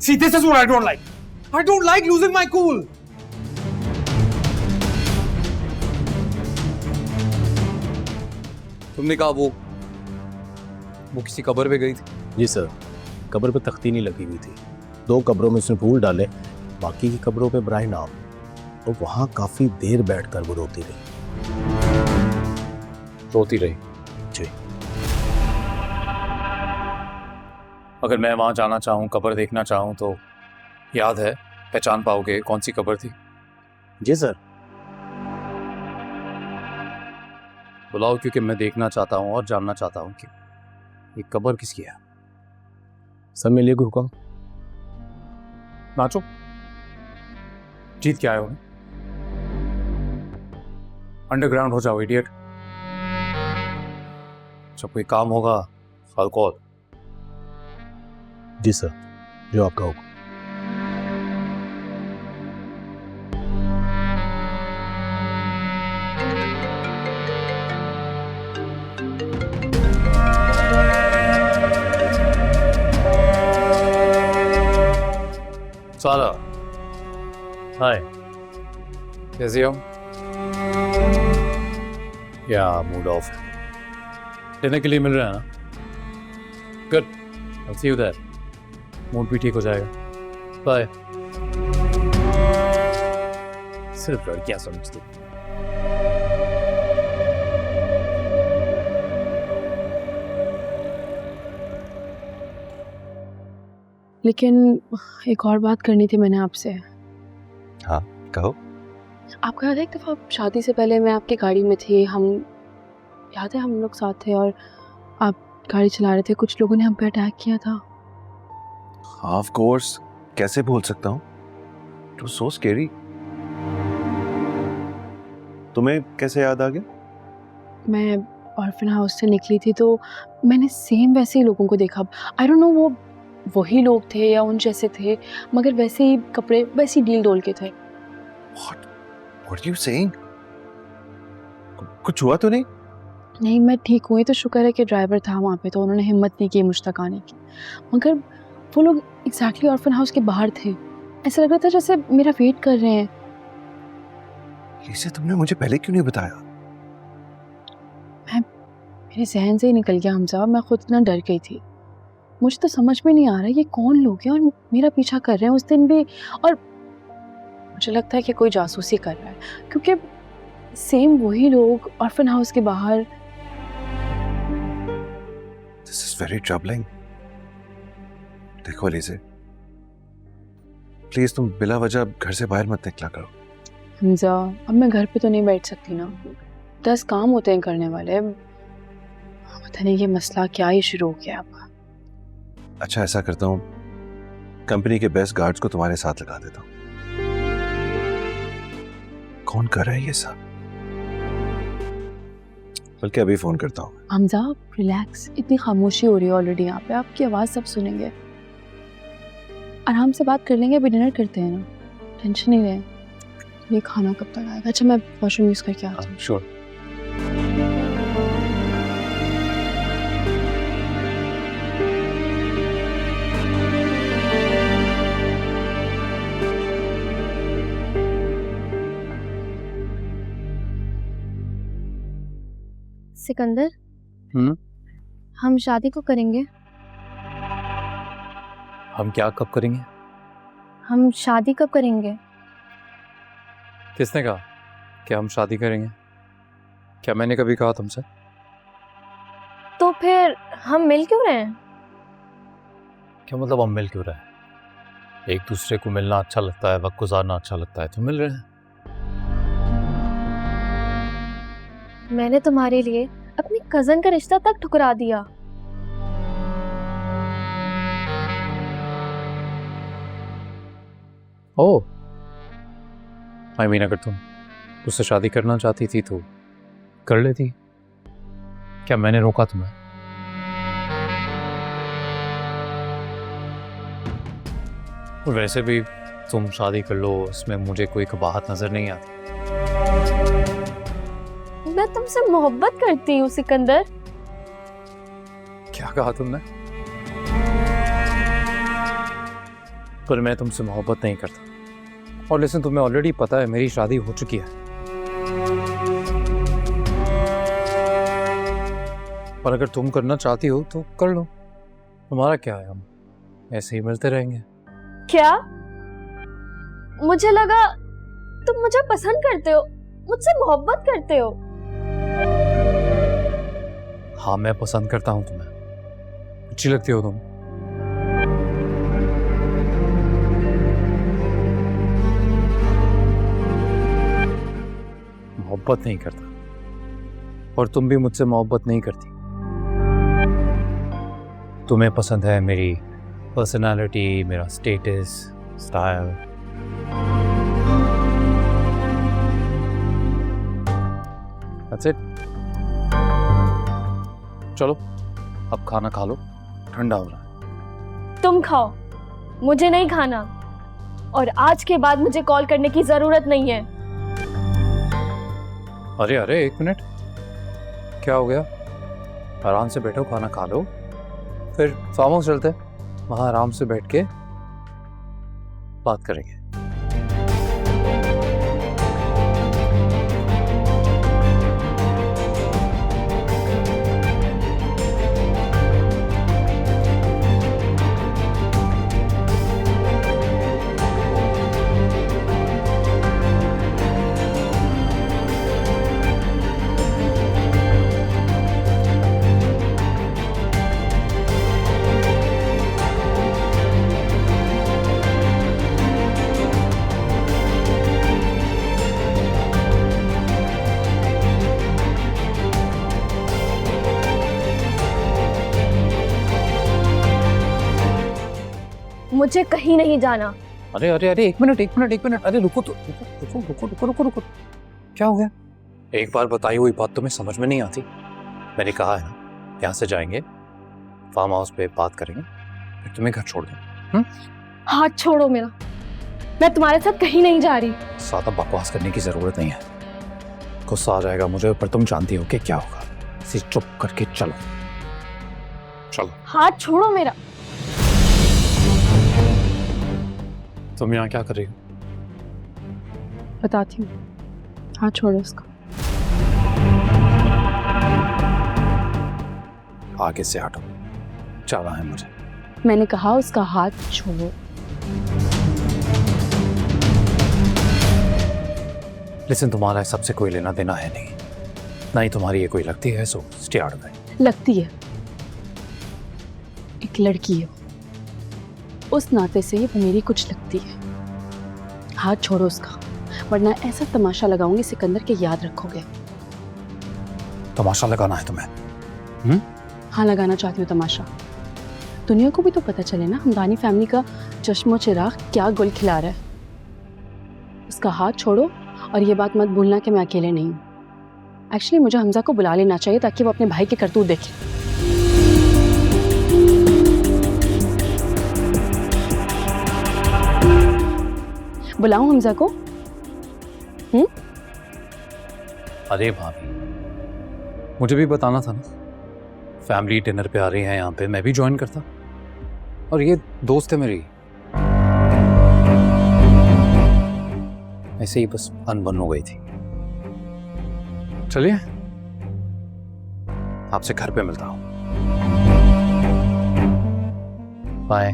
See, this is what I don't like. I don't like losing my cool. तुमने कहा वो किसी कब्र पे गई थी? जी सर, कब्र पे तख्ती नहीं लगी हुई थी। 2 कब्रों में उसने फूल डाले, बाकी की कब्रों पे ब्राही नाम, और वहाँ काफ़ी देर बैठकर वो रोती रही। रोती रही? जी। अगर मैं वहां जाना चाहूँ, कब्र देखना चाहूँ, तो याद है, पहचान पाओगे कौन सी कब्र थी? जी सर। बुलाओ, क्योंकि मैं देखना चाहता हूँ और जानना चाहता हूँ कि ये कब्र किसकी है। सर मिलिए को हुक्म। नाचो, जीत के आए हो। अंडरग्राउंड हो जाओ इडियट। जब कोई काम होगा I'll call। जी सर, जो आपका हुक्म। साला हाय। कैसे हो? या मूड ऑफ है? डिनर के लिए मिल रहा है ना? Good, I'll see you there। Mood भी ठीक हो जाएगा। बाय। सिर्फ लड़कियां समझती। लेकिन एक और बात करनी थी मैंने आपसे। हाँ कहो। आपको याद है एक दफ़ा शादी से पहले मैं आपकी गाड़ी में थी, याद है हम लोग साथ थे और आप गाड़ी चला रहे थे, कुछ लोगों ने हम पे अटैक किया था। हाँ ऑफ कोर्स, कैसे भूल सकता हूँ। It was so scary. तुम्हें कैसे याद आ गया? मैं ऑर्फन हाउस से निकली थी तो मैंने सेम वैसे ही लोगों को देखा। आई डोंट नो वो वही लोग थे या उन जैसे थे, मगर वैसे ही कपड़े, वैसी डील डोल के थे। What are you saying? कुछ हुआ तो नहीं? नहीं, मैं ठीक हुई तो शुक्र है कि ड्राइवर था वहाँ पे, तो उन्होंने हिम्मत नहीं की मुझ तक आने की। मगर वो लोग एग्जैक्टली ऑर्फन हाउस के बाहर थे। ऐसा लग रहा था जैसे मेरा वेट कर रहे हैं। इसे तुमने मुझे पहले क्यों नहीं बताया? मेरे जहन से ही निकल गया हमजा, मैं खुद इतना डर गई थी। मुझे तो समझ में नहीं आ रहा ये कौन लोग हैं और मेरा पीछा कर रहे हैं उस दिन भी, और मुझे लगता है कि कोई जासूसी कर रहा है, क्योंकि सेम वही लोग ऑर्फन हाउस के बाहर। This is very troubling। देखो अलीज़े, प्लीज तुम बिला वजह घर से बाहर मत निकला करो। हमजा, अब मैं घर पे तो नहीं बैठ सकती ना, 10 काम होते हैं करने वाले। पता नहीं ये मसला क्या ही शुरू हो गया अब। अच्छा ऐसा करता हूँ, कंपनी के बेस्ट गार्ड्स को तुम्हारे साथ लगा देता हूँ। कौन कर रहा है ये सब? बल्कि अभी फोन करता हूँ। हमजा रिलैक्स, इतनी खामोशी हो रही है ऑलरेडी यहाँ पे, आपकी आवाज़ सब सुनेंगे। आराम से बात कर लेंगे, अभी डिनर करते हैं ना, टेंशन नहीं लें। ये खाना कब तक आएगा? अच्छा मैं वॉशरूम यूज़ करके आती हूँ। श्योर। सिकंदर, हम शादी को करेंगे। हम क्या कब करेंगे? हम शादी कब करेंगे? किसने कहा कि हम शादी करेंगे? क्या मैंने कभी कहा तुमसे? तो फिर हम मिल क्यों रहे हैं? क्या मतलब हम मिल क्यों रहे हैं? एक दूसरे को मिलना अच्छा लगता है, वक्त गुजारना अच्छा लगता है, तो मिल रहे हैं। मैंने तुम्हारे लिए अपनी कजन का रिश्ता तक ठुकरा दिया। ओह, आई मीन अगर तुम उससे शादी करना चाहती थी तो कर लेती। क्या मैंने रोका तुम्हें? और वैसे भी तुम शादी कर लो, इसमें मुझे कोई कबाहत नजर नहीं आती। मैं तुमसे मोहब्बत करती हूँ सिकंदर। क्या कहा तुमने? पर मैं तुमसे मोहब्बत नहीं करता। और लेकिन तुम्हें ऑलरेडी पता है मेरी शादी हो चुकी है। और अगर तुम करना चाहती हो तो कर लो, तुम्हारा क्या है, हम ऐसे ही मिलते रहेंगे। क्या? मुझे लगा तुम मुझे पसंद करते हो, मुझसे मोहब्बत करते हो। हाँ, मैं पसंद करता हूँ तुम्हें, अच्छी लगती हो तुम। मोहब्बत नहीं करता, और तुम भी मुझसे मोहब्बत नहीं करती। तुम्हें पसंद है मेरी पर्सनालिटी, मेरा स्टेटस, स्टाइल। That's it. चलो अब खाना खा लो, ठंडा हो रहा है। तुम खाओ, मुझे नहीं खाना। और आज के बाद मुझे कॉल करने की जरूरत नहीं है। अरे अरे, एक मिनट, क्या हो गया? आराम से बैठो, खाना खा लो, फिर फार्म हाउस चलते हैं, वहां आराम से बैठ के बात करेंगे। मुझे कहीं नहीं जाना। अरे अरे अरे, एक मिनट एक मिनट एक मिनट, अरे रुको तो, रुको रुको रुको रुको रुको, क्या हो गया? एक बार बताई हुई बात तुम्हें समझ में नहीं आती? मैंने कहा है ना, यहाँ से जाएंगे, फार्म हाउस पे बात करेंगे, फिर तुम्हें घर छोड़ दूँ। हाथ छोड़ो मेरा, मैं तुम्हारे साथ कहीं नहीं जा रही। ज्यादा बकवास करने की जरूरत नहीं है, गुस्सा आ जाएगा मुझे, पर तुम जानती हो कि क्या होगा। इसे चुप करके चलो, चलो। हाथ छोड़ो मेरा। तुम यहाँ क्या कर रही हो? बताती हूँ, हाथ छोड़ो उसका। आगे से हटो, जाना है मुझे। मैंने कहा उसका हाथ छोड़ो। लेकिन तुम्हारा सबसे कोई लेना देना है नहीं, ना ही तुम्हारी ये कोई लगती है, so stay out of it. लगती है, एक लड़की है, उस नाते से वो मेरी कुछ लगती है। हाथ छोड़ो उसका, वरना ऐसा तमाशा लगाऊंगी सिकंदर के याद रखोगे। तमाशा लगाना है तुम्हें? हाँ, लगाना चाहती हूँ तमाशा। दुनिया को भी तो पता चले ना, हमदानी फैमिली का चश्मो चिराग क्या गुल खिला रहा है। उसका हाथ छोड़ो, और ये बात मत भूलना कि मैं अकेले नहीं हूँ। एक्चुअली मुझे हमजा को बुला लेना चाहिए ताकि वो अपने भाई के करतूत देखे। बुलाऊं हमजा को? अरे भाभी, मुझे भी बताना था ना, फैमिली डिनर पे आ रही है यहाँ पे, मैं भी ज्वाइन करता। और ये दोस्त है मेरी, ऐसे ही बस अनबन हो गई थी। चलिए, आपसे घर पे मिलता हूँ। बाय।